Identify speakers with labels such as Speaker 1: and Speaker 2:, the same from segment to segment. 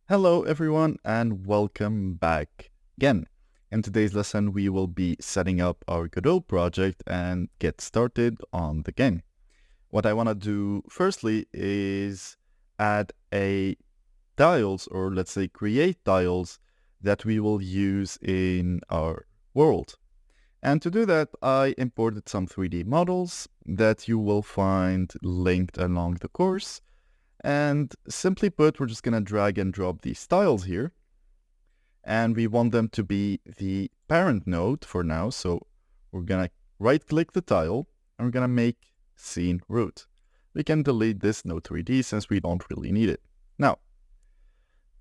Speaker 1: Hello everyone and welcome back again. In today's lesson we will be setting up our Godot project and get started on the game. What I want to do firstly is add a tiles, or let's say create tiles that we will use in our world. And to do that I imported some 3D models that you will find linked along the course. And simply put, we're just going to drag and drop these tiles here. And we want them to be the parent node for now. So we're going to right click the tile and we're going to make scene root. We can delete this node 3D since we don't really need it. Now,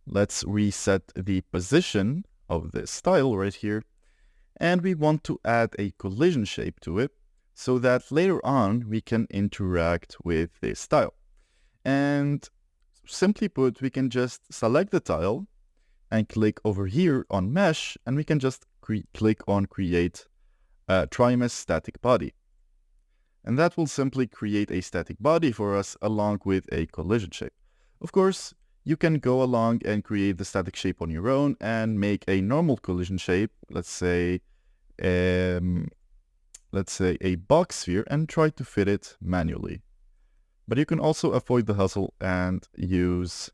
Speaker 1: let's reset the position of this tile right here. And we want to add a collision shape to it so that later on we can interact with this tile. And simply put, we can just select the tile and click over here on mesh, and we can just click on create trimest static body. And that will simply create a static body for us along with a collision shape. Of course, you can go along and create the static shape on your own and make a normal collision shape, let's say a box sphere, and try to fit it manually. But you can also avoid the hassle and use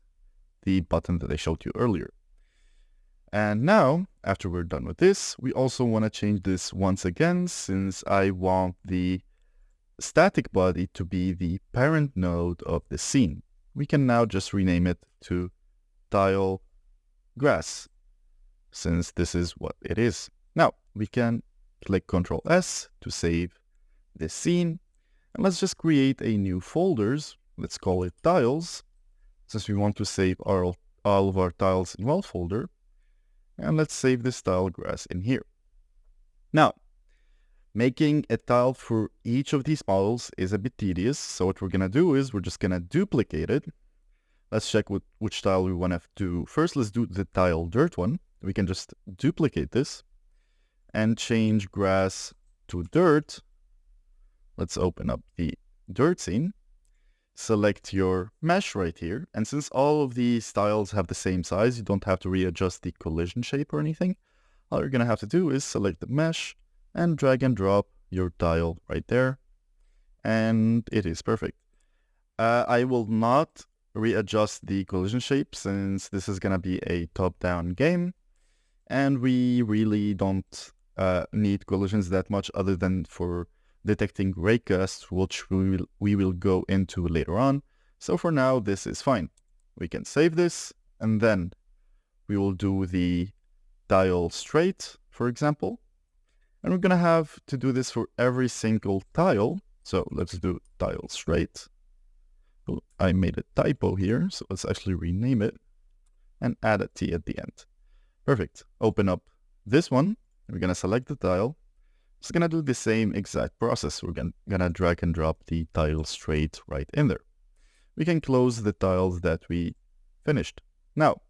Speaker 1: the button that I showed you earlier. And now, after we're done with this, we also want to change this once again, since I want the static body to be the parent node of the scene. We can now just rename it to tile grass, since this is what it is. Now, we can click Ctrl S to save this scene. And let's just create a new folders. Let's call it tiles, since we want to save all of our tiles in one folder. And let's save this tile grass in here. Now, making a tile for each of these models is a bit tedious. So what we're going to do is we're just going to duplicate it. Let's check which tile we want to do. First, let's do the tile dirt one. We can just duplicate this and change grass to dirt. Let's open up the dirt scene, select your mesh right here, and since all of these tiles have the same size, you don't have to readjust the collision shape or anything. All you're going to have to do is select the mesh and drag and drop your tile right there, and it is perfect. I will not readjust the collision shape since this is going to be a top-down game, and we really don't need collisions that much other than for detecting raycasts, which we will go into later on. So for now, this is fine. We can save this, and then we will do the tile straight, for example. And we're going to have to do this for every single tile. So let's do tile straight. Oh, I made a typo here, so let's actually rename it and add a T at the end. Perfect. Open up this one. We're going to select the tile. It's going to do the same exact process. We're going to drag and drop the tile straight right in there. We can close the tiles that we finished. Now,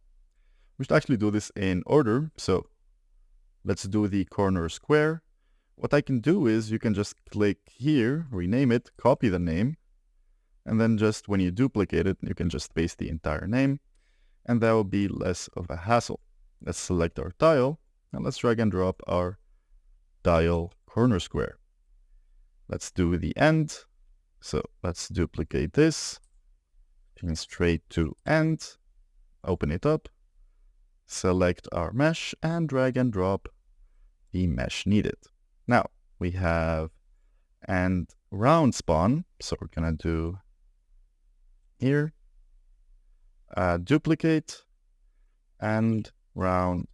Speaker 1: we should actually do this in order. So let's do the corner square. What I can do is you can just click here, rename it, copy the name, and then just when you duplicate it, you can just paste the entire name, and that will be less of a hassle. Let's select our tile, and let's drag and drop our tile corner square. Let's do the end. So let's duplicate this, pin straight to end, open it up, select our mesh, and drag and drop the mesh needed. Now we have and round spawn. So we're gonna do here, duplicate and round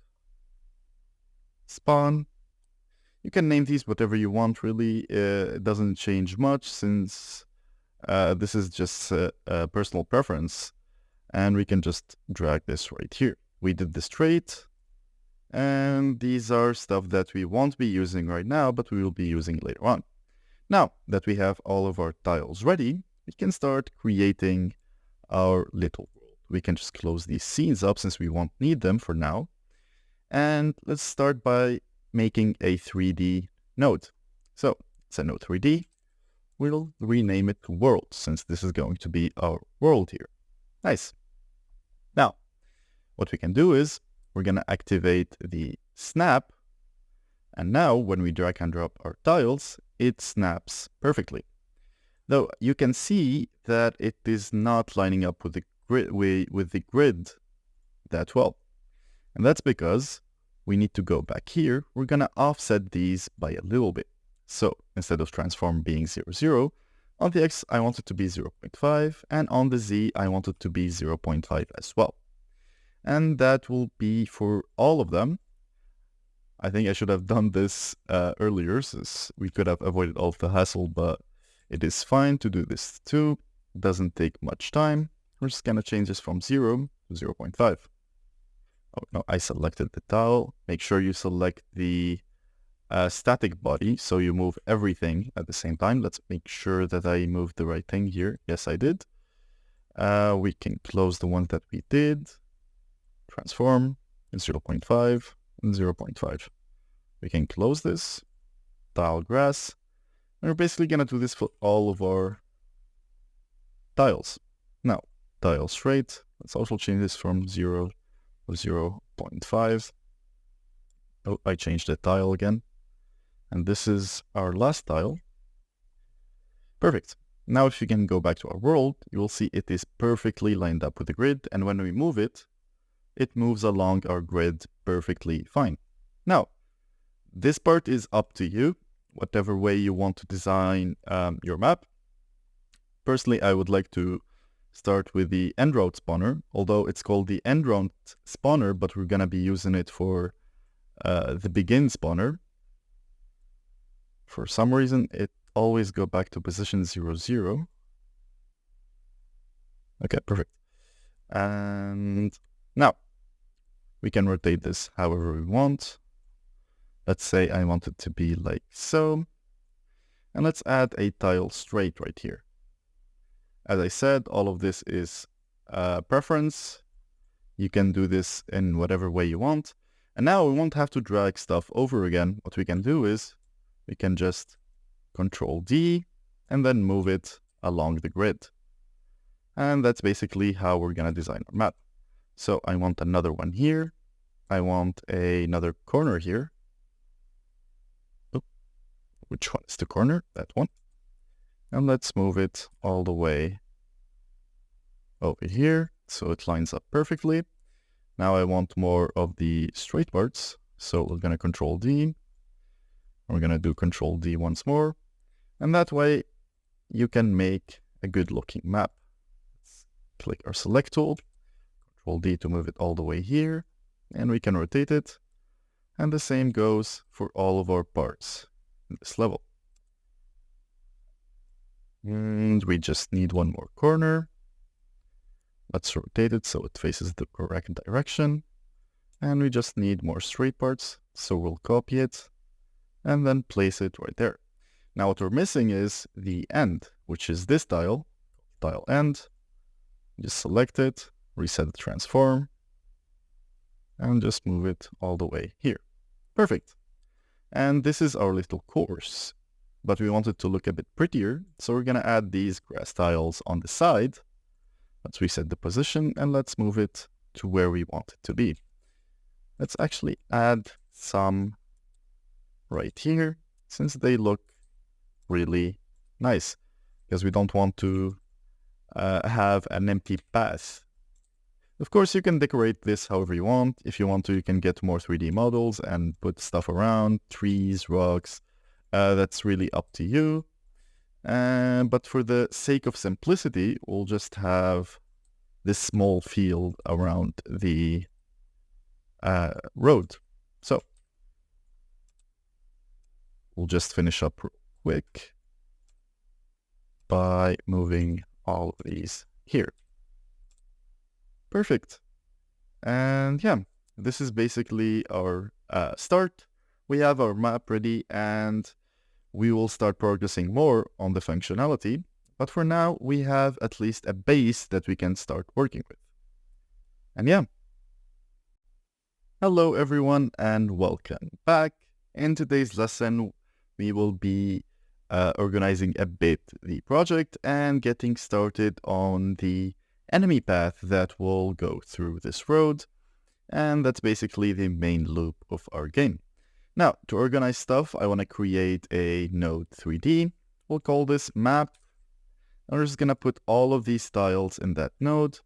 Speaker 1: spawn. You can name these whatever you want, really. It doesn't change much since this is just a personal preference. And we can just drag this right here. We did the straight. And these are stuff that we won't be using right now, but we will be using later on. Now that we have all of our tiles ready, we can start creating our little world. We can just close these scenes up since we won't need them for now. And let's start by making a 3D node. So it's a node 3D. We'll rename it to world since this is going to be our world here. Nice. Now, what we can do is we're going to activate the snap. And now when we drag and drop our tiles, it snaps perfectly. Though you can see that it is not lining up with the grid that well. And that's because we need to go back here. We're going to offset these by a little bit. So instead of transform being 0, 0, on the X, I want it to be 0.5, and on the Z, I want it to be 0.5 as well. And that will be for all of them. I think I should have done this earlier, since we could have avoided all of the hassle, but it is fine to do this too. It doesn't take much time. We're just going to change this from 0 to 0.5. Oh, no, I selected the tile. Make sure you select the static body, so you move everything at the same time. Let's make sure that I moved the right thing here. Yes, I did. We can close the ones that we did. Transform, 0.5, and 0.5. We can close this, tile grass, and we're basically going to do this for all of our tiles. Now, tile straight, let's also change this from 0 to 0.5. Oh, I changed the tile again. And this is our last tile. Perfect. Now if you can go back to our world, you will see it is perfectly lined up with the grid. And when we move it, it moves along our grid perfectly fine. Now, this part is up to you, whatever way you want to design your map. Personally, I would like to start with the end route spawner, although it's called the end route spawner, but we're going to be using it for the begin spawner. For some reason, it always go back to position 0, 0. Okay, perfect. And now we can rotate this however we want. Let's say I want it to be like so. And let's add a tile straight right here. As I said, all of this is preference. You can do this in whatever way you want. And now we won't have to drag stuff over again. What we can do is we can just Control D and then move it along the grid. And that's basically how we're going to design our map. So I want another one here. I want another corner here. Oh, which one is the corner? That one. And let's move it all the way over here so it lines up perfectly. Now I want more of the straight parts. So we're going to Control D. We're going to do Control D once more. And that way you can make a good looking map. Let's click our select tool, Control D to move it all the way here, and we can rotate it. And the same goes for all of our parts in this level. And we just need one more corner. Let's rotate it so it faces the correct direction. And we just need more straight parts. So we'll copy it and then place it right there. Now what we're missing is the end, which is this tile end. Just select it, reset the transform, and just move it all the way here. Perfect. And this is our little course, but we want it to look a bit prettier. So we're going to add these grass tiles on the side. Let's reset the position and let's move it to where we want it to be. Let's actually add some right here, since they look really nice, because we don't want to have an empty path. Of course, you can decorate this however you want. If you want to, you can get more 3D models and put stuff around, trees, rocks. That's really up to you. But for the sake of simplicity, we'll just have this small field around the road. So we'll just finish up real quick by moving all of these here. Perfect. And yeah, this is basically our start. We have our map ready and we will start progressing more on the functionality. But for now, we have at least a base that we can start working with. And yeah. Hello everyone and welcome back. In today's lesson, we will be organizing a bit the project and getting started on the enemy path that will go through this road. And that's basically the main loop of our game. Now, to organize stuff, I want to create a node 3D. We'll call this map. And we're just going to put all of these tiles in that node.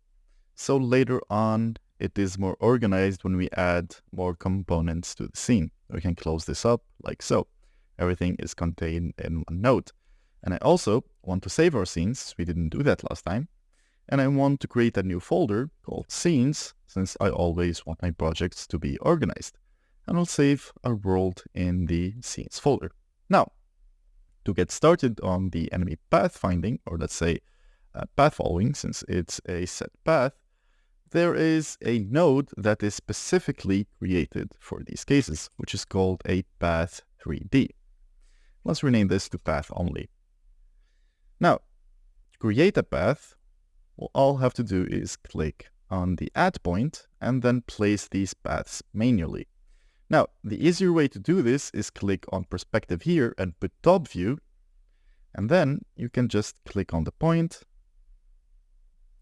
Speaker 1: So later on, it is more organized when we add more components to the scene. We can close this up like so. Everything is contained in one node. And I also want to save our scenes. We didn't do that last time. And I want to create a new folder called Scenes, since I always want my projects to be organized. And I'll save our world in the Scenes folder. Now, to get started on the enemy path finding, or let's say path following, since it's a set path, there is a node that is specifically created for these cases, which is called a path 3D. Let's rename this to path only. Now, to create a path, all I have to do is click on the add point and then place these paths manually. Now, the easier way to do this is click on perspective here and put top view, and then you can just click on the point.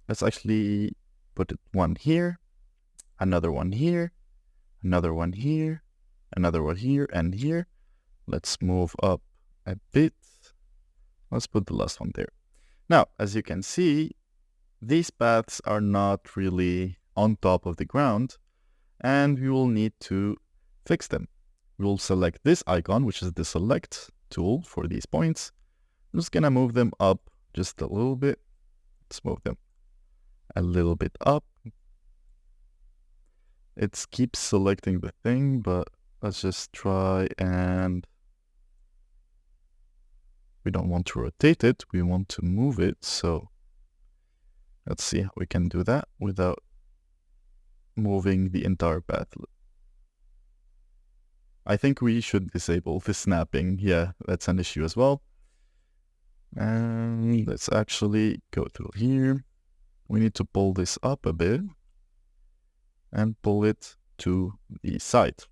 Speaker 1: Let's actually put one here, another one here, another one here, another one here, and here. Let's move up a bit. Let's put the last one there. Now, as you can see, these paths are not really on top of the ground, and we will need to fix them. We will select this icon, which is the select tool for these points. I'm just gonna move them up just a little bit. Let's move them a little bit up. It keeps selecting the thing, but let's just try, and we don't want to rotate it, we want to move it. So let's see how we can do that without moving the entire path. I think we should disable the snapping. Yeah, that's an issue as well. And let's actually go through here. We need to pull this up a bit and pull it to the side.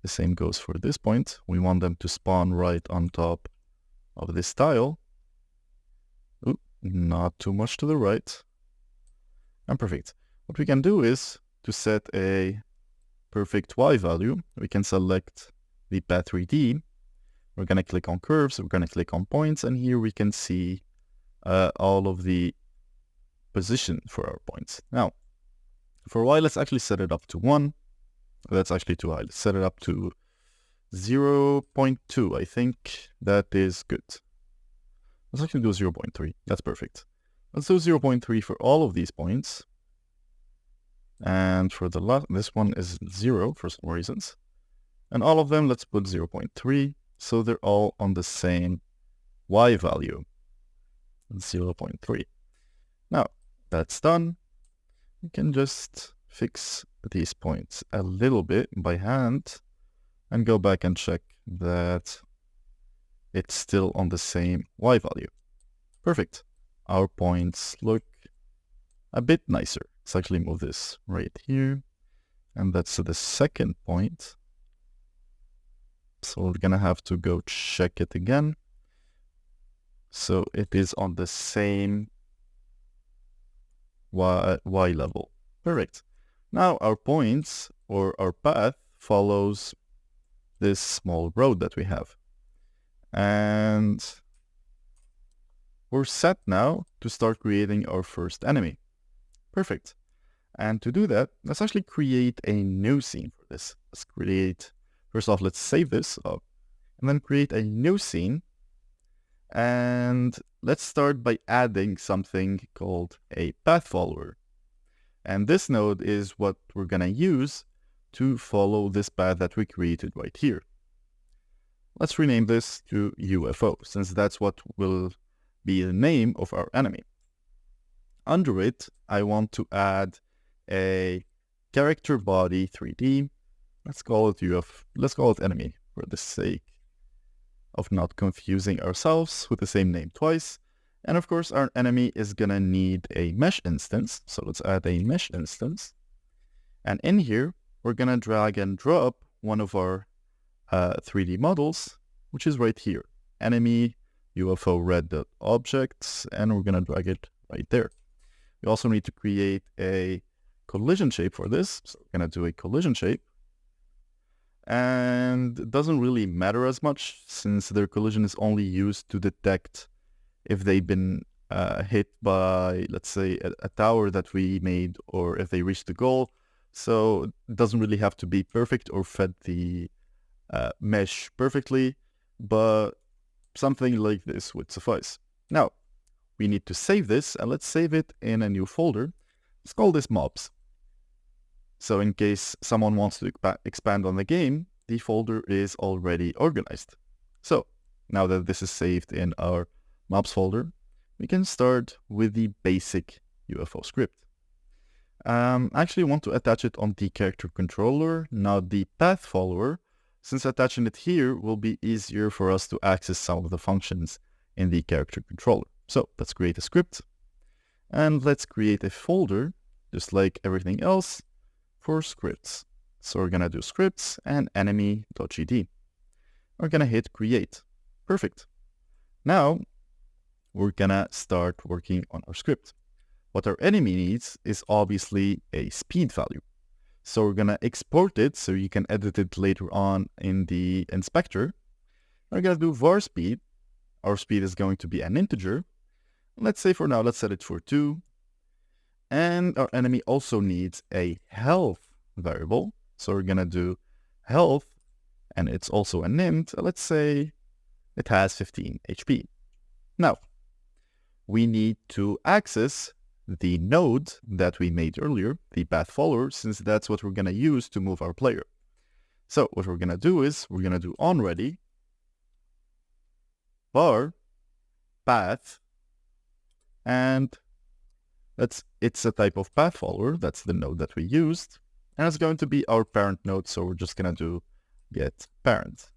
Speaker 1: The same goes for this point. We want them to spawn right on top of this tile. Ooh, not too much to the right. And perfect. What we can do is to set a perfect Y value. We can select the path 3D. We're going to click on curves. We're going to click on points. And here we can see all of the position for our points. Now, for Y, let's actually set it up to 1. That's actually too high. Let's set it up to 0.2. I think that is good. Let's actually do 0.3. That's perfect. Let's do 0.3 for all of these points. And for the last, this one is 0 for some reasons. And all of them, let's put 0.3. So they're all on the same Y value, 0.3. Now, that's done. We can just fix these points a little bit by hand and go back and check that it's still on the same Y value. Perfect. Our points look a bit nicer. Let's actually move this right here. And that's the second point. So we're gonna have to go check it again. So it is on the same Y level. Perfect. Now our points, or our path, follows this small road that we have. And we're set now to start creating our first enemy. Perfect. And to do that, let's actually create a new scene for this. Let's create, first off, let's save this up and then create a new scene. And let's start by adding something called a path follower. And this node is what we're going to use to follow this path that we created right here. Let's rename this to UFO, since that's what will be the name of our enemy. Under it, I want to add a character body 3D. Let's call it let's call it enemy for the sake of not confusing ourselves with the same name twice. And of course, our enemy is gonna need a mesh instance. So let's add a mesh instance. And in here, we're gonna drag and drop one of our 3D models, which is right here. Enemy UFO red.objects, and we're gonna drag it right there. We also need to create a collision shape for this. So we're going to do a collision shape. And it doesn't really matter as much since their collision is only used to detect if they've been hit by, let's say, a tower that we made, or if they reach the goal. So it doesn't really have to be perfect or fed the mesh perfectly, but something like this would suffice. Now, we need to save this, and let's save it in a new folder. Let's call this mobs. So in case someone wants to expand on the game, the folder is already organized. So now that this is saved in our mobs folder, we can start with the basic UFO script. I actually want to attach it on the character controller, not the path follower, since attaching it here will be easier for us to access some of the functions in the character controller. So let's create a script, and let's create a folder, just like everything else, for scripts. So we're going to do scripts and enemy.gd. We're going to hit create. Perfect. Now we're going to start working on our script. What our enemy needs is obviously a speed value. So we're going to export it so you can edit it later on in the inspector. We're going to do var speed. Our speed is going to be an integer. Let's say for now, let's set it for 2. And our enemy also needs a health variable. So we're going to do health, and it's also an int. Let's say it has 15 HP. Now, we need to access the node that we made earlier, the path follower, since that's what we're going to use to move our player. So what we're going to do is we're going to do onReady var path, and it's a type of path follower. That's the node that we used, and it's going to be our parent node. So we're just going to do get parent,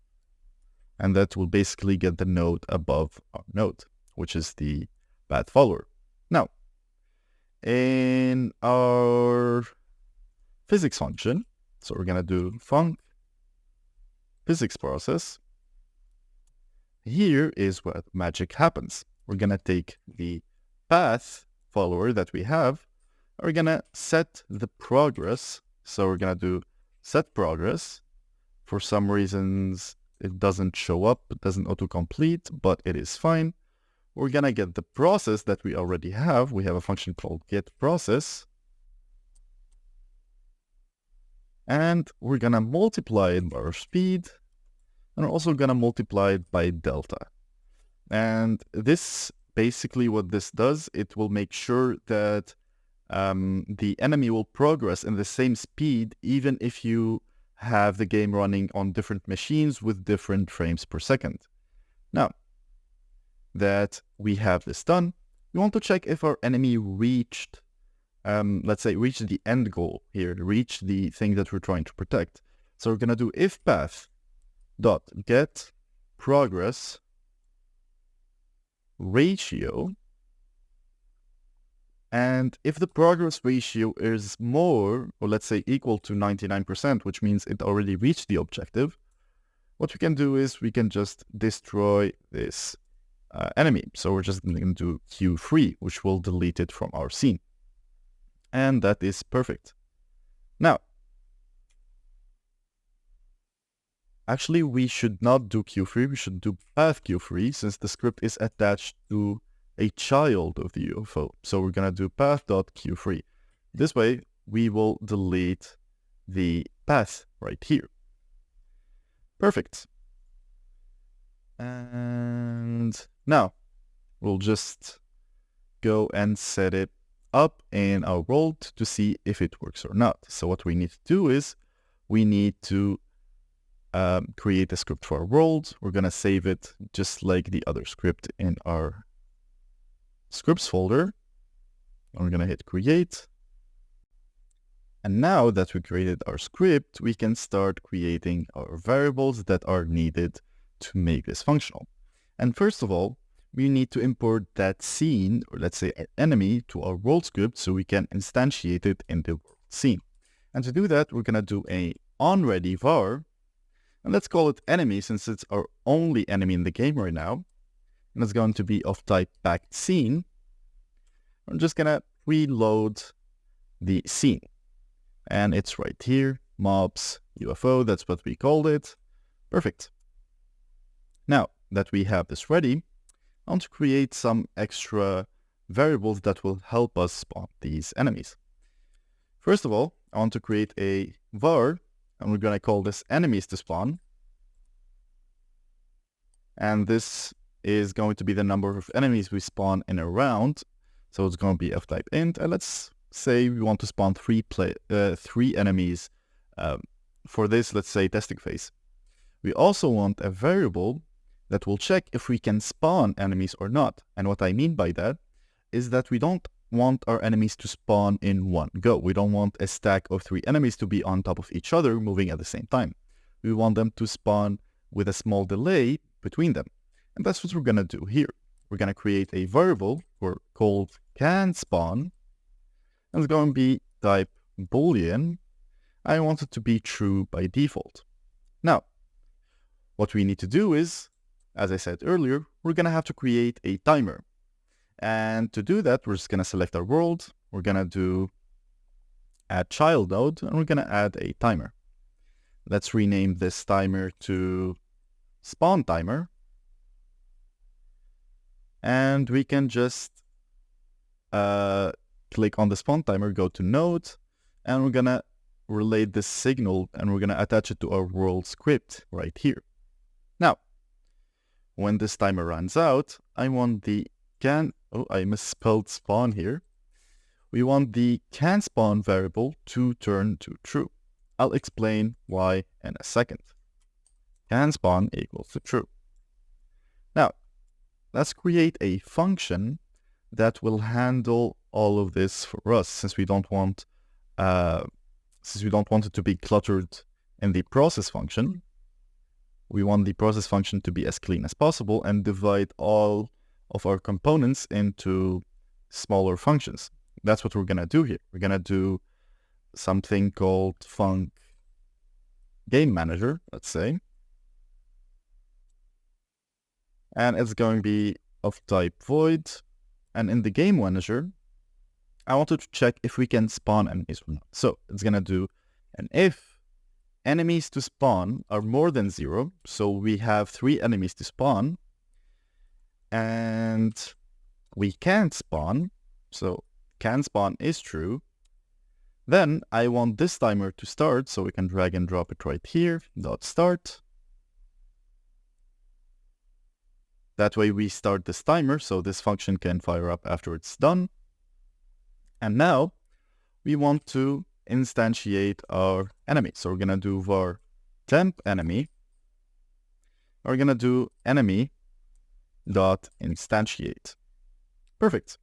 Speaker 1: and that will basically get the node above our node, which is the path follower. Now, in our physics function, so we're going to do func physics process. Here is what magic happens. We're going to take the path follower that we have, we're going to set the progress. So we're going to do set progress. For some reasons, it doesn't show up, it doesn't autocomplete, but it is fine. We're going to get the process that we already have. We have a function called getProcess. And we're going to multiply it by our speed. And we're also going to multiply it by delta. And this, basically what this does, it will make sure that the enemy will progress in the same speed, even if you have the game running on different machines with different frames per second. Now, that we have this done, we want to check if our enemy reached, let's say, reached the end goal here, reached the thing that we're trying to protect. So we're going to do if path dot get progress ratio, and if the progress ratio is more, or let's say equal to 99%, which means it already reached the objective, what we can do is we can just destroy this enemy. So we're just going to do Q3, which will delete it from our scene. And that is perfect. Now, actually, we should not do Q3, we should do path Q3, since the script is attached to a child of the UFO. So we're going to do path.q3. This way, we will delete the path right here. Perfect. And now, we'll just go and set it up in our world to see if it works or not. So what we need to do is, we need to create a script for our world. We're going to save it just like the other script in our scripts folder. And we're going to hit create. And now that we created our script, we can start creating our variables that are needed to make this functional. And first of all, we need to import that scene, or let's say our enemy, to our world script so we can instantiate it in the world scene. And to do that, we're going to do a onReady var. And let's call it enemy since it's our only enemy in the game right now. And it's going to be of type packed scene. I'm just going to preload the scene. And it's right here, mobs UFO, that's what we called it. Perfect. Now that we have this ready, I want to create some extra variables that will help us spawn these enemies. First of all, I want to create a var, and we're going to call this enemies to spawn. And this is going to be the number of enemies we spawn in a round. So it's going to be of type int. And let's say we want to spawn three enemies. For this, let's say testing phase. We also want a variable that will check if we can spawn enemies or not. And what I mean by that is that we don't want our enemies to spawn in one go. We don't want a stack of 3 enemies to be on top of each other moving at the same time. We want them to spawn with a small delay between them. And that's what we're going to do here. We're going to create a variable called canSpawn. And it's going to be type boolean. I want it to be true by default. Now, what we need to do is, as I said earlier, we're going to have to create a timer. And to do that, we're just going to select our world. We're going to do add child node, and we're going to add a timer. Let's rename this timer to spawn timer. And we can just click on the spawn timer, go to node, and we're going to relate this signal, and we're going to attach it to our world script right here. Now, when this timer runs out, I want the I misspelled spawn here. We want the canSpawn variable to turn to true. I'll explain why in a second. CanSpawn equals to true. Now, let's create a function that will handle all of this for us, since we don't want it to be cluttered in the process function. We want the process function to be as clean as possible and divide all of our components into smaller functions. That's what we're going to do here. We're going to do something called func game manager, let's say. And it's going to be of type void. And in the game manager, I wanted to check if we can spawn enemies or not. So it's going to do an if enemies to spawn are more than 0, so we have 3 enemies to spawn, and we can't spawn, so canSpawn is true, then I want this timer to start, so we can drag and drop it right here, .start. That way we start this timer, so this function can fire up after it's done. And now we want to instantiate our enemy. So we're going to do var temp enemy. We're going to do enemy dot instantiate. Perfect.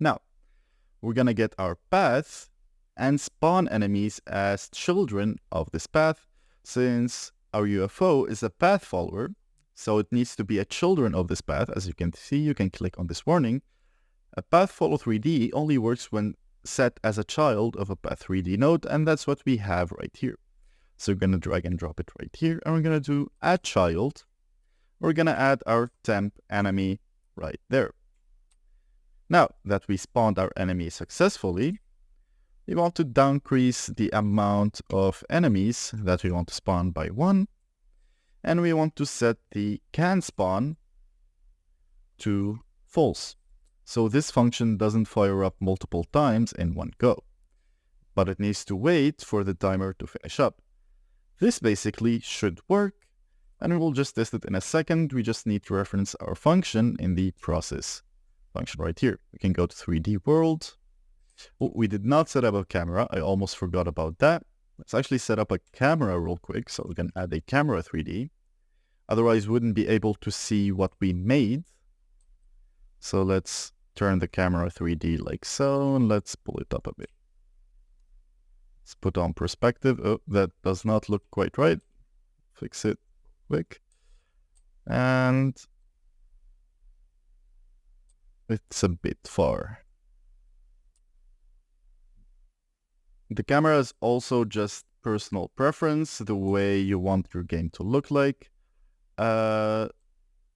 Speaker 1: Now we're going to get our path and spawn enemies as children of this path. Since our UFO is a path follower, so it needs to be a children of this path. As you can see, you can click on this warning. A path follow 3D only works when set as a child of a path 3D node, and that's what we have right here. So we're going to drag and drop it right here, and we're going to do add child. We're going to add our temp enemy right there. Now that we spawned our enemy successfully, we want to decrease the amount of enemies that we want to spawn by 1, and we want to set the canSpawn to false. So this function doesn't fire up multiple times in one go, but it needs to wait for the timer to finish up. This basically should work, and we will just test it in a second. We just need to reference our function in the process function right here. We can go to 3D world. Oh, we did not set up a camera. I almost forgot about that. Let's actually set up a camera real quick, so we can add a camera 3D. Otherwise, we wouldn't be able to see what we made. So let's turn the camera 3D like so, and let's pull it up a bit. Let's put on perspective. Oh, that does not look quite right. Fix it quick. And it's a bit far. The camera is also just personal preference, the way you want your game to look like.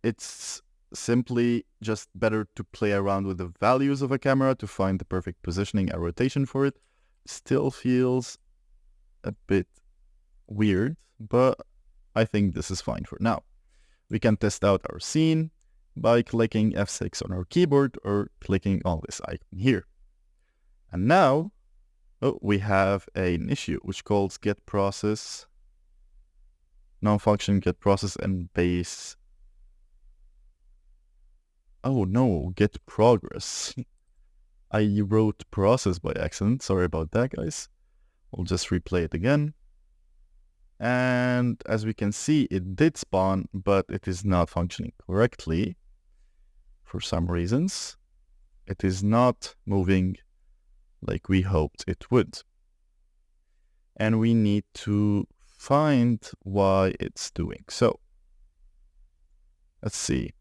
Speaker 1: It's simply just better to play around with the values of a camera to find the perfect positioning and rotation for it. still feels a bit weird, but I think this is fine for now. We can test out our scene by clicking F6 on our keyboard or clicking on this icon here. And now we have an issue which calls get process, non-function get process and base. Oh no, get progress. I wrote process by accident. Sorry about that, guys. We'll just replay it again. And as we can see, it did spawn, but it is not functioning correctly for some reasons. It is not moving like we hoped it would. And we need to find why it's doing so. Let's see.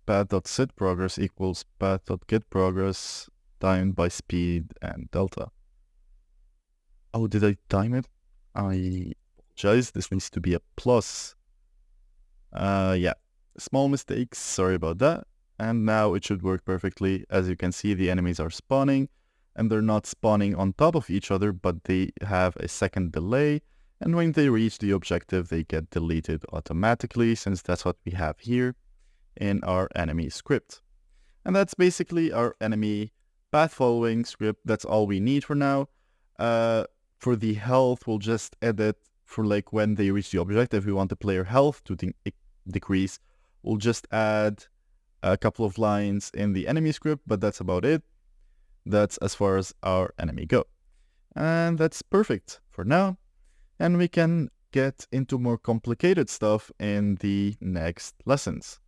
Speaker 1: Path.set progress equals path.get progress timed by speed and delta. Oh, did I time it? I apologize. This needs to be a plus. Yeah, small mistakes. Sorry about that. And now it should work perfectly. As you can see, the enemies are spawning, and they're not spawning on top of each other, but they have a second delay. And when they reach the objective, they get deleted automatically, since that's what we have here in our enemy script. And that's basically our enemy path following script. That's all we need for now. For the health, we'll just edit for like when they reach the objective. We want the player health to decrease. We'll just add a couple of lines in the enemy script, but that's about it. That's as far as our enemy go. And that's perfect for now. And we can get into more complicated stuff in the next lessons.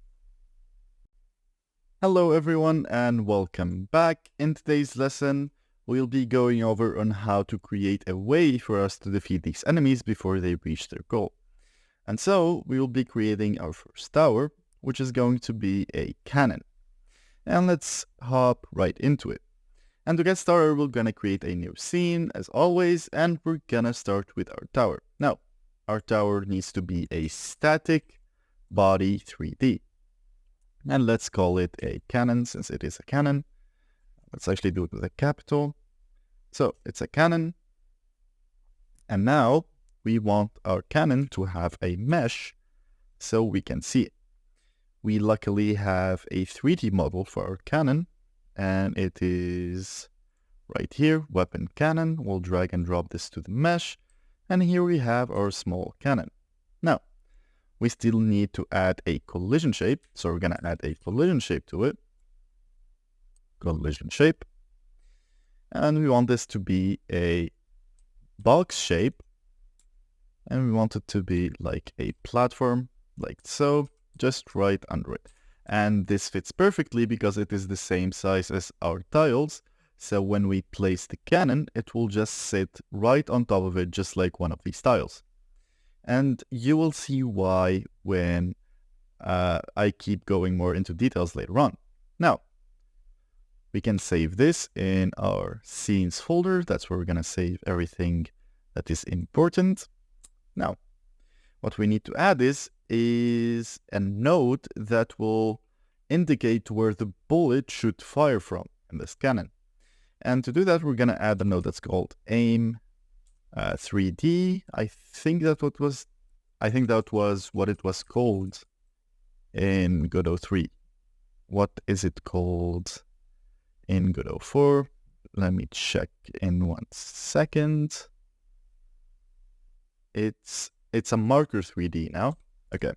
Speaker 1: Hello everyone and welcome back. In today's lesson, we'll be going over on how to create a way for us to defeat these enemies before they reach their goal. And so we will be creating our first tower, which is going to be a cannon. And let's hop right into it. And to get started, we're going to create a new scene as always, and we're going to start with our tower. Now, our tower needs to be a static body 3D. And let's call it a cannon since it is a cannon. Let's actually do it with a capital. So it's a cannon. And now we want our cannon to have a mesh so we can see it. We luckily have a 3D model for our cannon, and it is right here, weapon cannon. We'll drag and drop this to the mesh, and here we have our small cannon. Now, we still need to add a collision shape, so we're going to add a collision shape to it. Collision shape. And we want this to be a box shape, and we want it to be like a platform, like so, just right under it. And this fits perfectly because it is the same size as our tiles, so when we place the cannon, it will just sit right on top of it, just like one of these tiles. And you will see why when I keep going more into details later on. Now, we can save this in our scenes folder. That's where we're going to save everything that is important. Now, what we need to add is a node that will indicate where the bullet should fire from in this cannon. And to do that, we're going to add a node that's called aim 3D. I think that was what it was called in Godot 3. What is it called in Godot 4? Let me check in 1 second. It's a marker 3D now. Okay.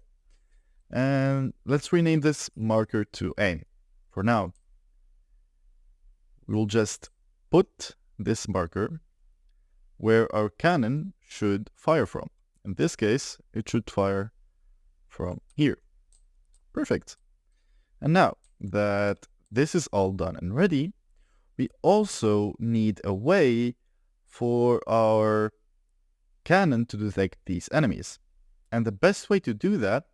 Speaker 1: And let's rename this marker to aim. For now, we'll just put this marker where our cannon should fire from. In this case, it should fire from here. Perfect. And now that this is all done and ready, we also need a way for our cannon to detect these enemies. And the best way to do that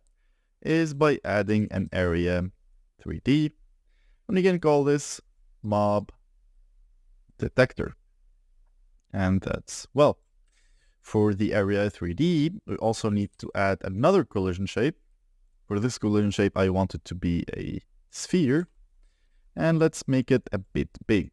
Speaker 1: is by adding an area 3D. And you can call this mob detector. And that's, well, for the area 3D, we also need to add another collision shape. For this collision shape, I want it to be a sphere. And let's make it a bit big.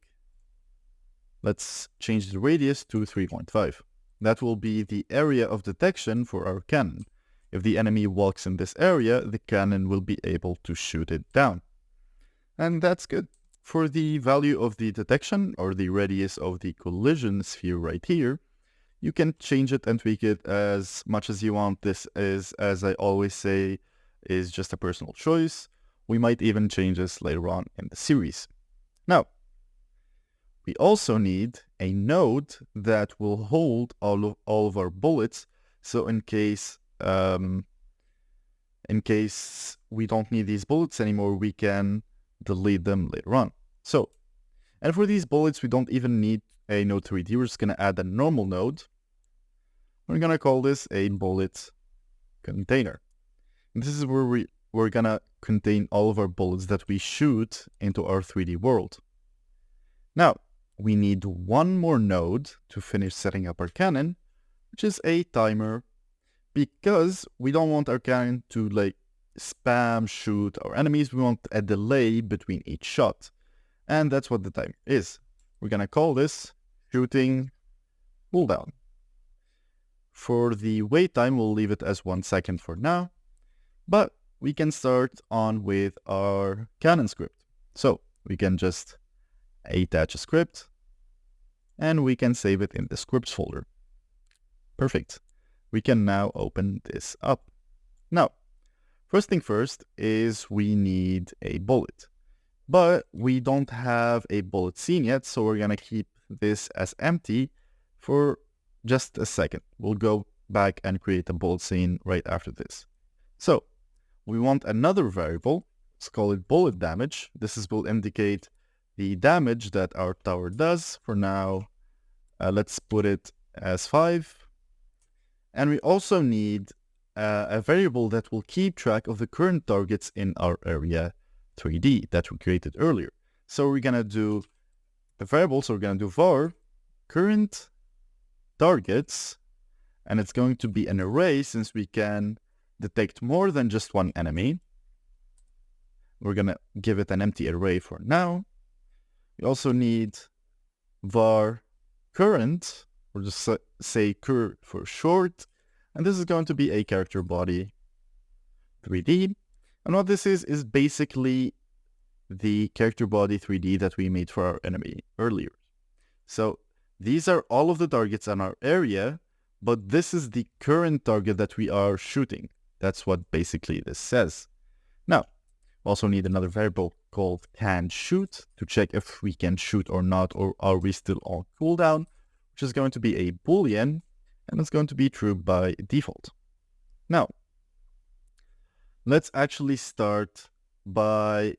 Speaker 1: Let's change the radius to 3.5. That will be the area of detection for our cannon. If the enemy walks in this area, the cannon will be able to shoot it down. And that's good. For the value of the detection, or the radius of the collision sphere right here, you can change it and tweak it as much as you want. This is, as I always say, is just a personal choice. We might even change this later on in the series. Now, we also need a node that will hold all of our bullets. So in case we don't need these bullets anymore, we can delete them later on. So, and for these bullets, we don't even need a node 3D. We're just going to add a normal node. We're going to call this a bullet container. And this is where we're going to contain all of our bullets that we shoot into our 3D world. Now, we need one more node to finish setting up our cannon, which is a timer, because we don't want our cannon to like spam shoot our enemies. We want a delay between each shot. And that's what the timer is. We're going to call this shooting cooldown. For the wait time, we'll leave it as 1 second for now. But we can start on with our cannon script. So we can just attach a script and we can save it in the scripts folder. Perfect. We can now open this up. Now, first thing first is we need a bullet. But we don't have a bullet scene yet, so we're going to keep this as empty for just a second. We'll go back and create a bullet scene right after this. So we want another variable. Let's call it bullet damage. This will indicate the damage that our tower does. For now, let's put it as 5. And we also need a variable that will keep track of the current targets in our area 3D that we created earlier. So we're going to do the variable. So we're going to do var current targets, and it's going to be an array since we can detect more than just one enemy. We're going to give it an empty array for now. We also need var current, or just say cur for short, and this is going to be a character body 3D. And what this is basically the character body 3D that we made for our enemy earlier. So these are all of the targets in our area, but this is the current target that we are shooting. That's what basically this says. Now, we also need another variable called canShoot to check if we can shoot or not, or are we still on cooldown, which is going to be a boolean, and it's going to be true by default. Now, let's actually start by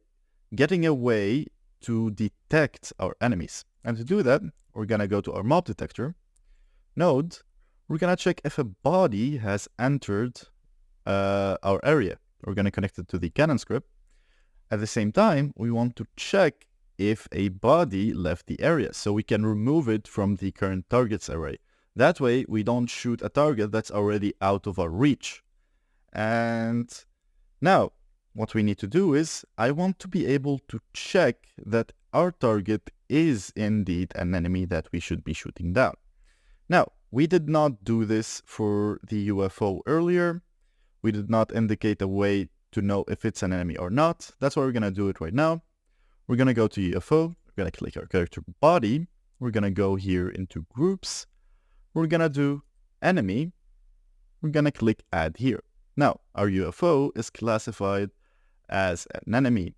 Speaker 1: getting a way to detect our enemies. And to do that, we're going to go to our mob detector node. We're going to check if a body has entered our area. We're going to connect it to the cannon script. At the same time, we want to check if a body left the area, so we can remove it from the current targets array. That way, we don't shoot a target that's already out of our reach. And now, what we need to do is, I want to be able to check that our target is indeed an enemy that we should be shooting down. Now, we did not do this for the UFO earlier. We did not indicate a way to know if it's an enemy or not. That's why we're going to do it right now. We're going to go to UFO. We're going to click our character body. We're going to go here into groups. We're going to do enemy. We're going to click add here. Now, our UFO is classified as an enemy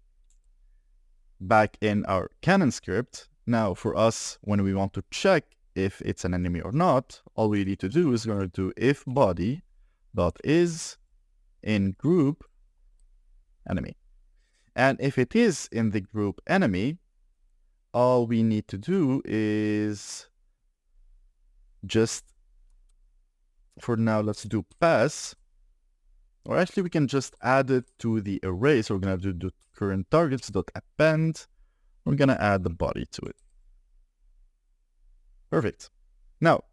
Speaker 1: back in our cannon script. Now, for us, when we want to check if it's an enemy or not, all we need to do is going to do if body.is in group enemy. And if it is in the group enemy, all we need to do is just, for now, let's do pass. Or actually, we can just add it to the array. So we're going to do current targets.append. We're going to add the body to it. Perfect. Now,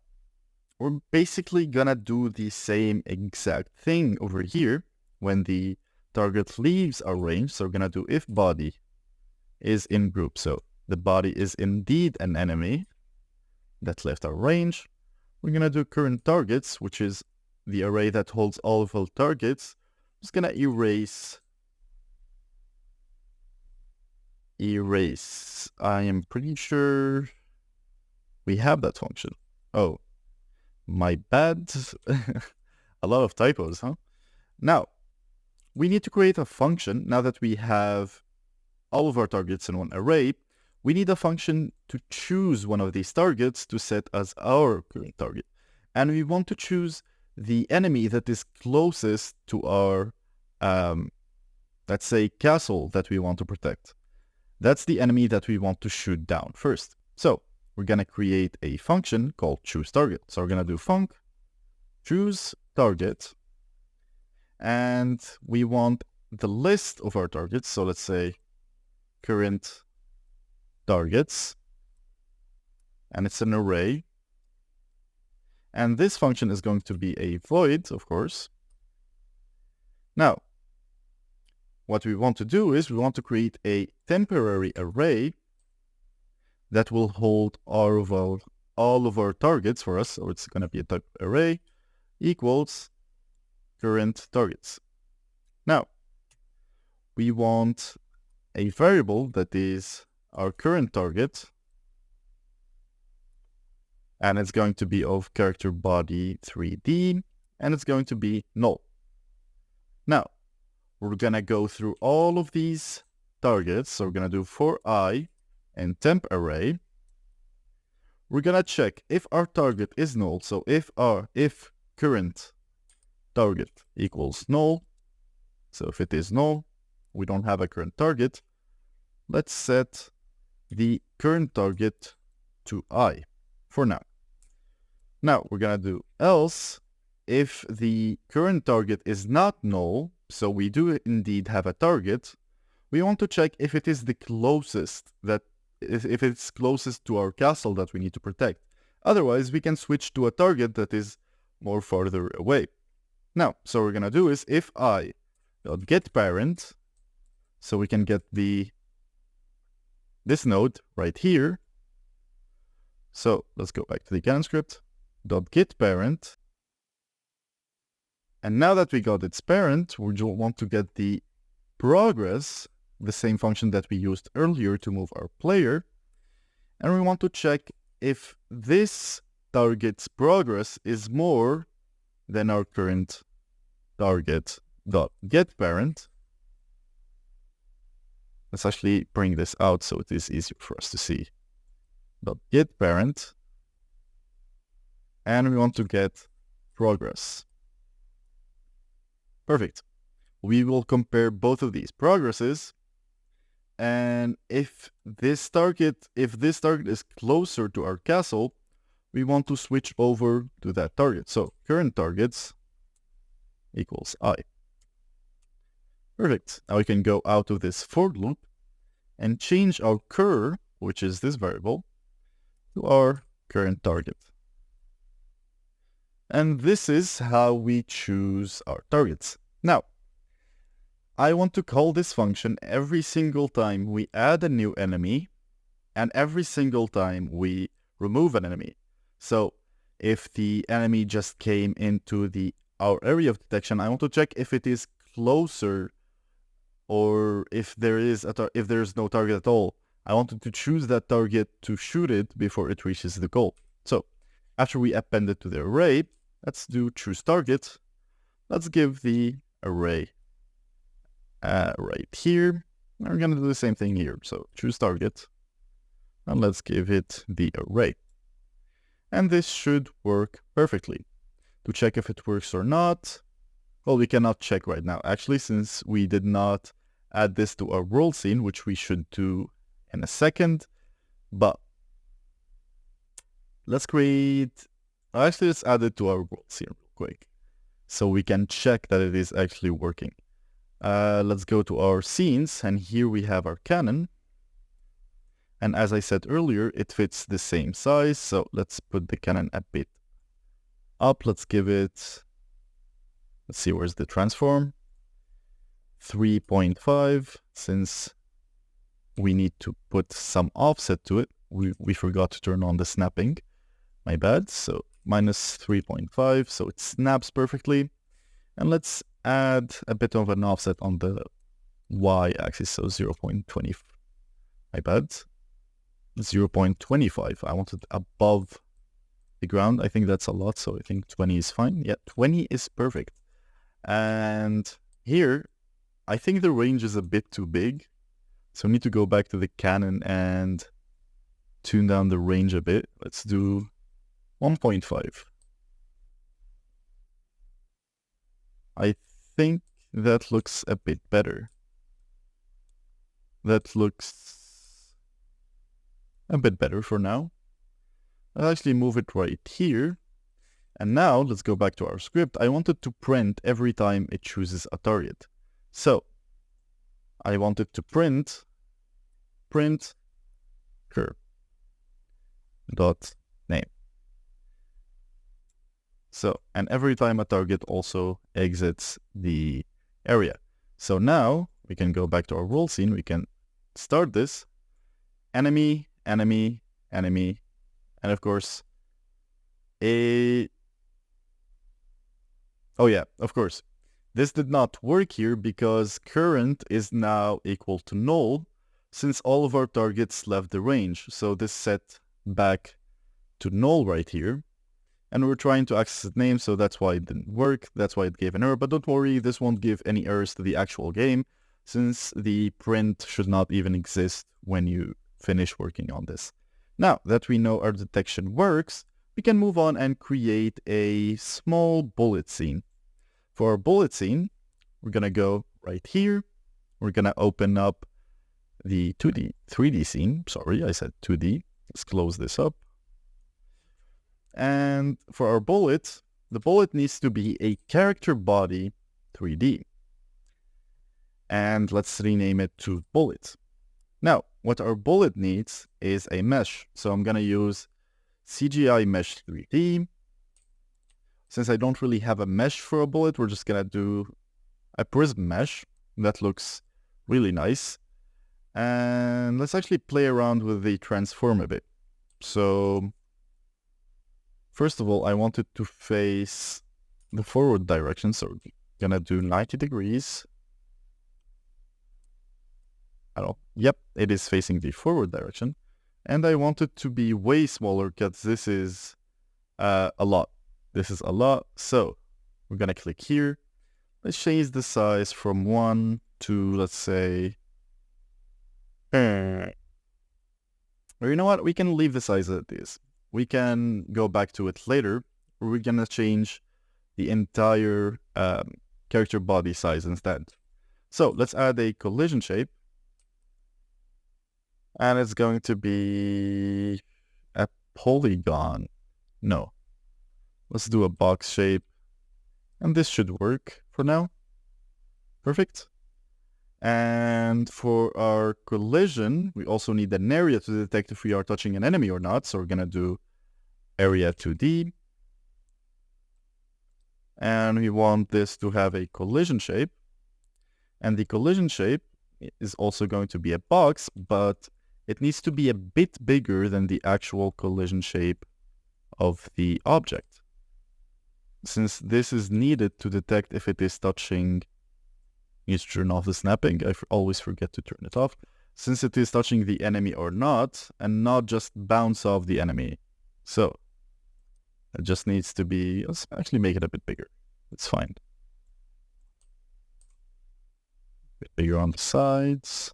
Speaker 1: we're basically going to do the same exact thing over here when the target leaves our range. So we're going to do if body is in group. So the body is indeed an enemy that left our range. We're going to do current targets, which is the array that holds all of our targets. I'm just going to erase. I am pretty sure we have that function. Oh, my bad. A lot of typos, huh? Now, we need to create a function. Now that we have all of our targets in one array, we need a function to choose one of these targets to set as our current target. And we want to choose the enemy that is closest to our, let's say, castle that we want to protect. That's the enemy that we want to shoot down first. So we're going to create a function called choose_target. So we're going to do func choose_target. And we want the list of our targets. So let's say current targets. And it's an array. And this function is going to be a void, of course. Now, what we want to do is we want to create a temporary array that will hold all of our targets for us. So it's going to be a type array equals current targets. Now, we want a variable that is our current target, and it's going to be of character body 3D, and it's going to be null. Now, we're going to go through all of these targets. So we're going to do for I and temp array. We're going to check if our target is null. So if current target equals null. So if it is null, we don't have a current target. Let's set the current target to I for now. Now we're going to do else if the current target is not null. So we do indeed have a target. We want to check if it is the closest, if it's closest to our castle that we need to protect. Otherwise, we can switch to a target that is more farther away. Now, so we're going to do is if I get parent, so we can get this node right here. So let's go back to the GDScript, .get parent. And now that we got its parent, we want to get the progress, the same function that we used earlier to move our player. And we want to check if this target's progress is more than our current target .get parent. Let's actually bring this out so it is easier for us to see. .get parent. And we want to get progress. Perfect. We will compare both of these progresses, and if this target is closer to our castle, we want to switch over to that target. So current targets equals I. Perfect. Now we can go out of this for loop and change our cur, which is this variable, to our current target. And this is how we choose our targets. Now, I want to call this function every single time we add a new enemy and every single time we remove an enemy. So if the enemy just came into our area of detection, I want to check if it is closer, or if there is no target at all. I wanted to choose that target to shoot it before it reaches the goal. So after we append it to the array, let's do choose_target. Let's give the array right here. And we're going to do the same thing here. So choose_target, and let's give it the array. And this should work perfectly. To check if it works or not, well, we cannot check right now, actually, since we did not add this to our world scene, which we should do in a second. But let's let's add it to our world scene real quick, so we can check that it is actually working. Let's go to our scenes, and here we have our cannon. And as I said earlier, it fits the same size, so let's put the cannon a bit up. Let's give it, let's see, where's the transform? 3.5, since we need to put some offset to it. We forgot to turn on the snapping. My bad. So minus 3.5, so it snaps perfectly. And let's add a bit of an offset on the y-axis, so 0.20. My bad. 0.25. I want it above the ground. I think that's a lot, so I think 20 is fine. Yeah, 20 is perfect. And here, I think the range is a bit too big. So we need to go back to the cannon and tune down the range a bit. Let's do 1.5. I think that looks a bit better. That looks a bit better for now. I'll actually move it right here. And now let's go back to our script. I want it to print every time it chooses a target. So I want it to print cur dot name. So, and every time a target also exits the area. So now we can go back to our role scene. We can start this enemy, enemy, enemy, and of course oh yeah, of course. This did not work here because current is now equal to null since all of our targets left the range. So this set back to null right here. And we're trying to access the name, so that's why it didn't work. That's why it gave an error. But don't worry, this won't give any errors to the actual game since the print should not even exist when you finish working on this. Now that we know our detection works, we can move on and create a small bullet scene. For our bullet scene, we're going to go right here. We're going to open up the 3D scene. Sorry, I said 2D. Let's close this up. And for our bullet, the bullet needs to be a character body 3D. And let's rename it to bullet. Now, what our bullet needs is a mesh. So I'm going to use CGI mesh 3D. Since I don't really have a mesh for a bullet, we're just going to do a prism mesh. That looks really nice. And let's actually play around with the transform a bit. So first of all, I want it to face the forward direction. So we're going to do 90 degrees. Yep, it is facing the forward direction. And I want it to be way smaller because this is a lot. This is a lot. So we're going to click here. Let's change the size from 1 to, let's say, or you know what? We can leave the size as it is. We can go back to it later. We're going to change the entire character body size instead. So let's add a collision shape. And it's going to be a polygon. No. Let's do a box shape. And this should work for now. Perfect. And for our collision, we also need an area to detect if we are touching an enemy or not. So we're going to do area 2D. And we want this to have a collision shape. And the collision shape is also going to be a box, but it needs to be a bit bigger than the actual collision shape of the object. Since this is needed to detect if it is touching, you need to turn off the snapping. I always forget to turn it off. Since it is touching the enemy or not, and not just bounce off the enemy. So it just needs to be, let's actually make it a bit bigger. It's fine. A bit bigger on the sides.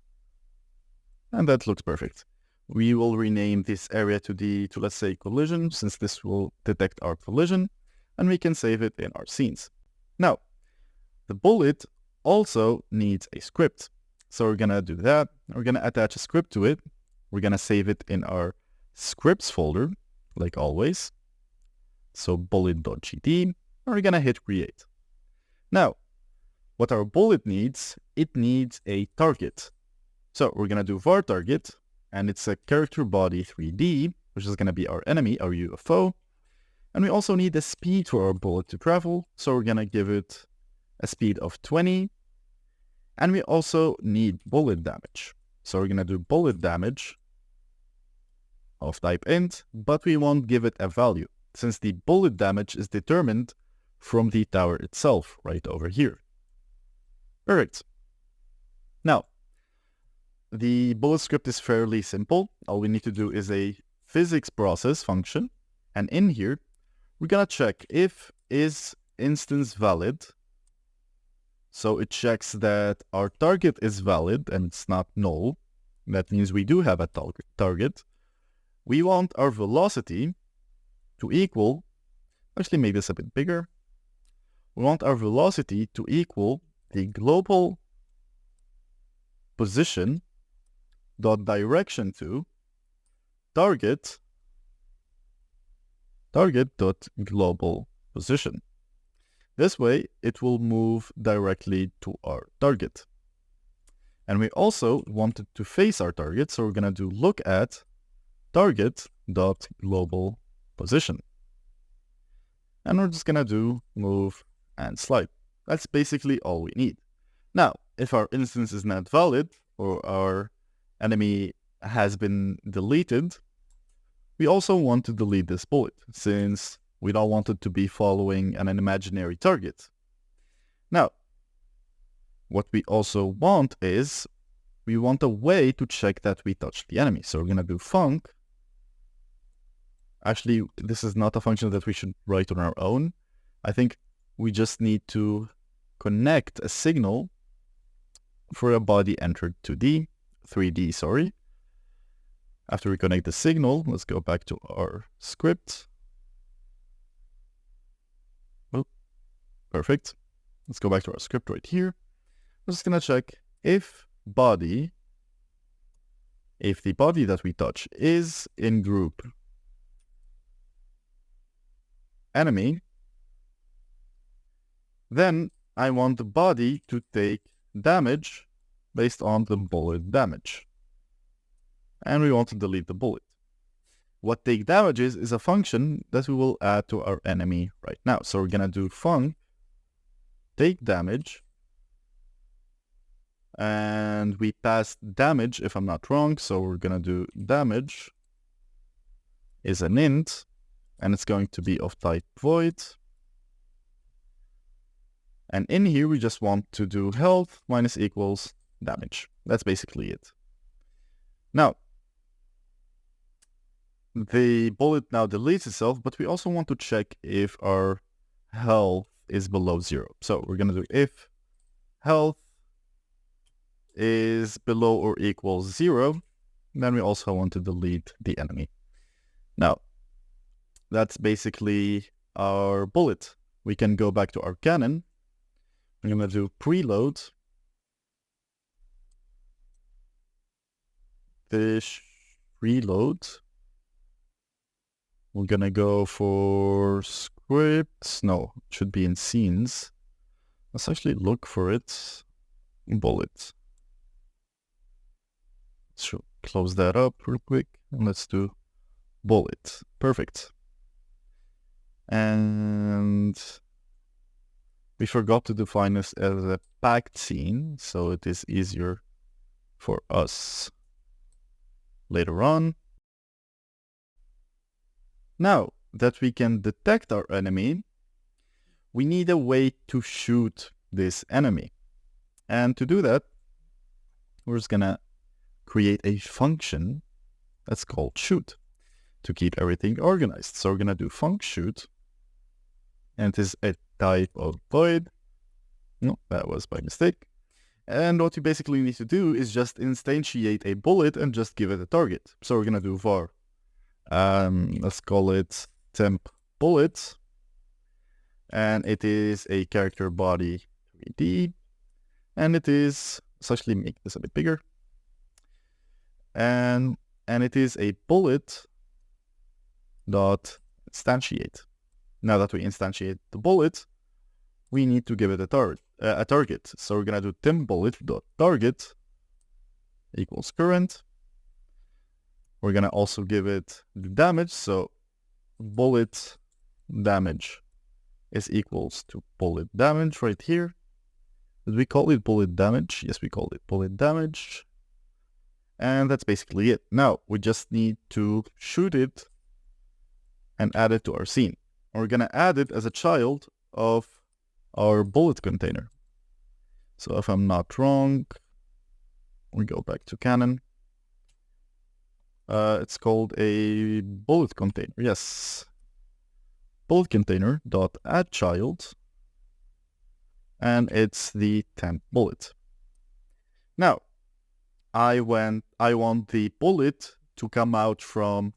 Speaker 1: And that looks perfect. We will rename this area to let's say collision, since this will detect our collision, and we can save it in our scenes. Now, the bullet also needs a script. So we're going to do that. We're going to attach a script to it. We're going to save it in our scripts folder, like always. So bullet.gd, and we're going to hit create. Now, what our bullet needs, it needs a target. So we're going to do var target, and it's a character body 3D, which is going to be our enemy, our UFO. And we also need a speed for our bullet to travel. So we're going to give it a speed of 20. And we also need bullet damage. So we're going to do bullet damage of type int, but we won't give it a value since the bullet damage is determined from the tower itself right over here. Perfect. Now, the bullet script is fairly simple. All we need to do is a physics process function, and in here we're gonna check if is instance valid. So it checks that our target is valid and it's not null. That means we do have a target. We want our velocity to equal, actually make this a bit bigger. We want our velocity to equal the global position dot direction to target dot global position. This way it will move directly to our target. And we also want it to face our target, so we're going to do look at target dot global position. And we're just going to do move and slide. That's basically all we need. Now, if our instance is not valid or our enemy has been deleted, we also want to delete this bullet since we don't want it to be following an imaginary target. Now, what we also want is we want a way to check that we touched the enemy. So we're going to do func. Actually, this is not a function that we should write on our own. I think we just need to connect a signal for a body entered 3D, sorry. After we connect the signal, let's go back to our script. Oh, perfect. Let's go back to our script right here. We're just gonna check if the body that we touch is in group enemy, then I want the body to take damage based on the bullet damage. And we want to delete the bullet. What take damage is a function that we will add to our enemy right now. So we're gonna do func take damage, and we pass damage if I'm not wrong. So we're gonna do damage is an int, and it's going to be of type void. And in here we just want to do health minus equals damage. That's basically it. Now, the bullet now deletes itself, but we also want to check if our health is below 0. So we're going to do if health is below or equals 0, then we also want to delete the enemy. Now, that's basically our bullet. We can go back to our cannon. I'm going to do preload. This reload. We're going to go for scripts. No, it should be in scenes. Let's actually look for it. Bullet. So close that up real quick. And let's do bullet. Perfect. And we forgot to define this as a packed scene, so it is easier for us later on. Now that we can detect our enemy, we need a way to shoot this enemy. And to do that, we're just gonna create a function that's called shoot to keep everything organized. So we're gonna do func shoot, and it is a type of void. No, that was by mistake. And what you basically need to do is just instantiate a bullet and just give it a target. So we're gonna do var. Let's call it temp bullet, and it is a character body 3D, and it is, let's actually make this a bit bigger, and it is a bullet dot instantiate. Now that we instantiate the bullet, we need to give it a target. So we're gonna do temp bullet dot target equals current. We're gonna also give it the damage. So bullet damage is equals to bullet damage right here. Did we call it bullet damage? Yes, we called it bullet damage. And that's basically it. Now we just need to shoot it and add it to our scene. And we're gonna add it as a child of our bullet container. So if I'm not wrong, we go back to Canon. It's called a bullet container. Yes. Bullet container dot add child. And it's the 10th bullet. Now, I want the bullet to come out from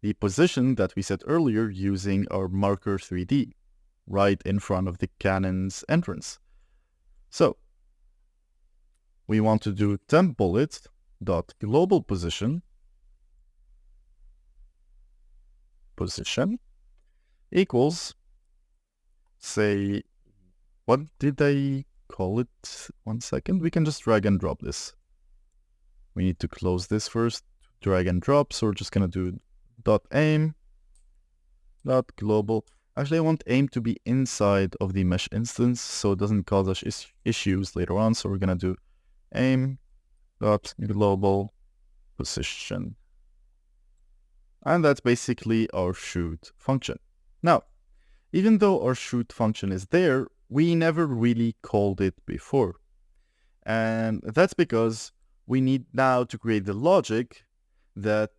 Speaker 1: the position that we set earlier using our marker 3D, right in front of the cannon's entrance. So we want to do temp bullet dot global position equals, say, what did I call it? 1 second. We can just drag and drop this. We need to close this first, drag and drop. So we're just gonna do dot aim dot global. Actually, I want aim to be inside of the mesh instance so it doesn't cause us issues later on. So we're gonna do aim dot global position. And that's basically our shoot function. Now, even though our shoot function is there, we never really called it before. And that's because we need now to create the logic that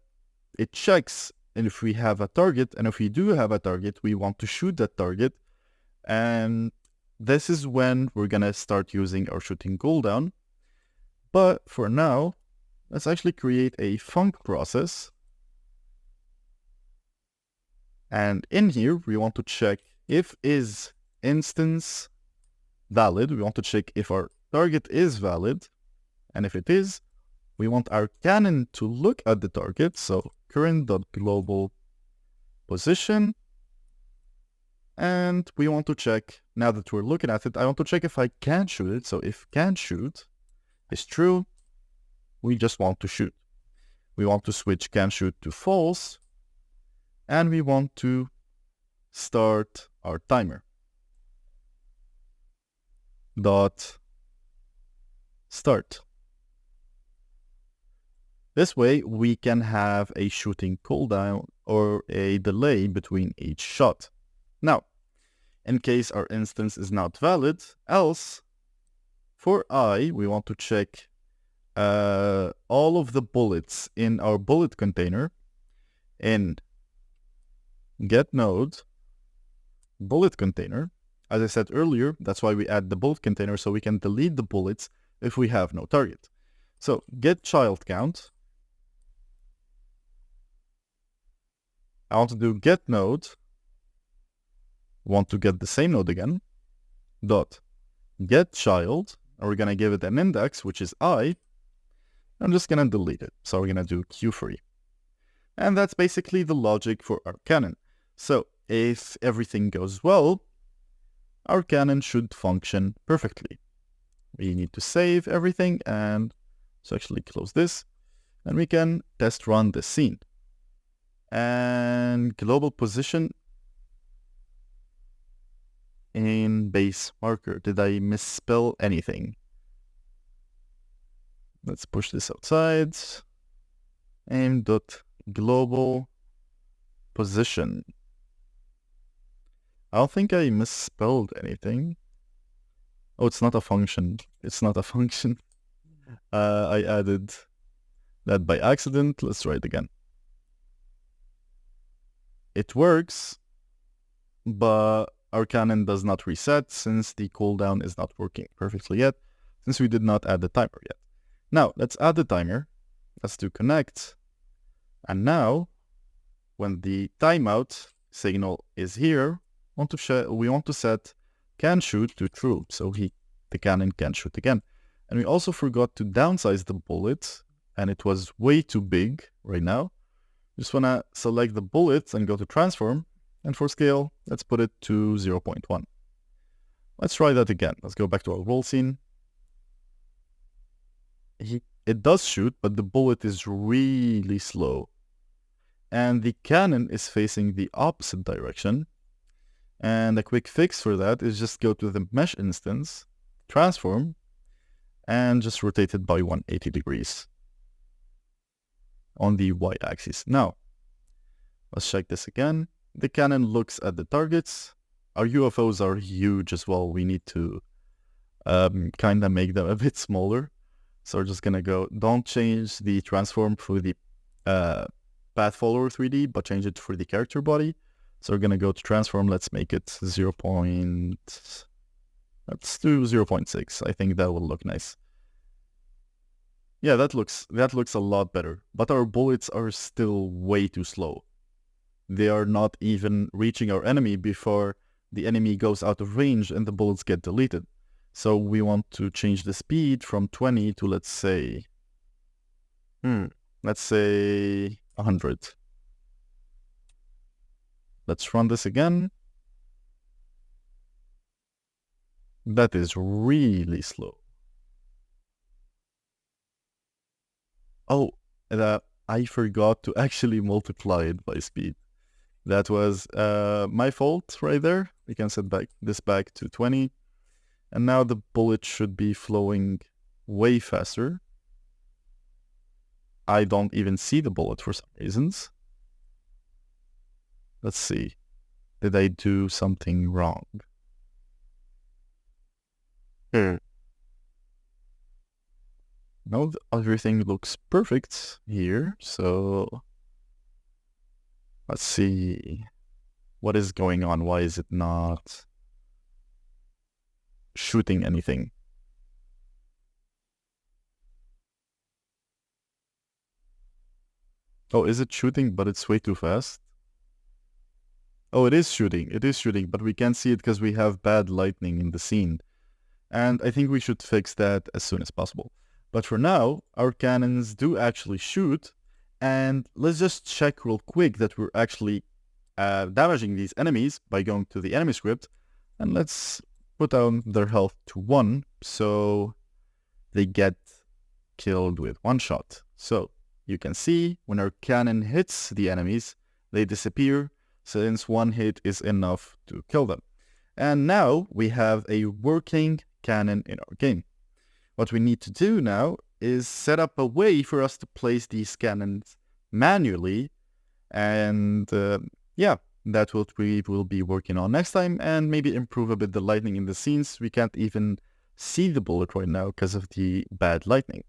Speaker 1: it checks if we have a target, and if we do have a target, we want to shoot that target. And this is when we're gonna start using our shooting cooldown. But for now, let's actually create a func process. And in here, we want to check if is instance valid. We want to check if our target is valid. And if it is, we want our cannon to look at the target. So current.global position. And we want to check, now that we're looking at it, I want to check if I can shoot it. So if can shoot is true, we just want to shoot. We want to switch can shoot to false. And we want to start our timer. Dot start. This way we can have a shooting cooldown or a delay between each shot. Now, in case our instance is not valid, else for I, we want to check all of the bullets in our bullet container in get node bullet container. As I said earlier, that's why we add the bullet container, so we can delete the bullets if we have no target. So get child count. I want to do get node. Want to get the same node again. Dot get child. And we're gonna give it an index, which is I. I'm just gonna delete it. So we're gonna do Q3. And that's basically the logic for our cannon. So if everything goes well, our cannon should function perfectly. We need to save everything and so actually close this, and we can test run this scene. And global position in base marker. Did I misspell anything? Let's push this outside. Aim.global position. I don't think I misspelled anything. Oh, it's not a function. It's not a function. I added that by accident. Let's try it again. It works, but our cannon does not reset since the cooldown is not working perfectly yet, since we did not add the timer yet. Now, let's add the timer. Let's do connect. And now, when the timeout signal is here, we want to set can shoot to true, so the cannon can shoot again. And we also forgot to downsize the bullet, and it was way too big right now. Just want to select the bullet and go to transform, and for scale, let's put it to 0.1. Let's try that again. Let's go back to our roll scene. It does shoot, but the bullet is really slow. And the cannon is facing the opposite direction. And a quick fix for that is just go to the mesh instance, transform, and just rotate it by 180 degrees. on the y-axis. Now, let's check this again. The cannon looks at the targets. Our UFOs are huge as well. We need to kind of make them a bit smaller. So we're just going to go, don't change the transform for the path follower 3D, but change it for the character body. So we're going to go to transform. Let's make it 0. Let's do 0.6. I think that will look nice. Yeah, that looks a lot better. But our bullets are still way too slow. They are not even reaching our enemy before the enemy goes out of range and the bullets get deleted. So we want to change the speed from 20 to, let's say 100. Let's run this again. That is really slow. Oh, I forgot to actually multiply it by speed. That was my fault right there. We can set this back to 20. And now the bullet should be flowing way faster. I don't even see the bullet for some reasons. Let's see. Did I do something wrong? No, everything looks perfect here. So let's see. What is going on? Why is it not shooting anything? Oh, is it shooting, but it's way too fast? Oh, it is shooting, but we can't see it because we have bad lighting in the scene. And I think we should fix that as soon as possible. But for now, our cannons do actually shoot. And let's just check real quick that we're actually damaging these enemies by going to the enemy script. And let's put down their health to 1 so they get killed with 1 shot. So you can see when our cannon hits the enemies, they disappear, since 1 hit is enough to kill them. And now we have a working cannon in our game. What we need to do now is set up a way for us to place these cannons manually. And yeah, that's what we will be working on next time, and maybe improve a bit the lighting in the scenes. We can't even see the bullet right now because of the bad lighting.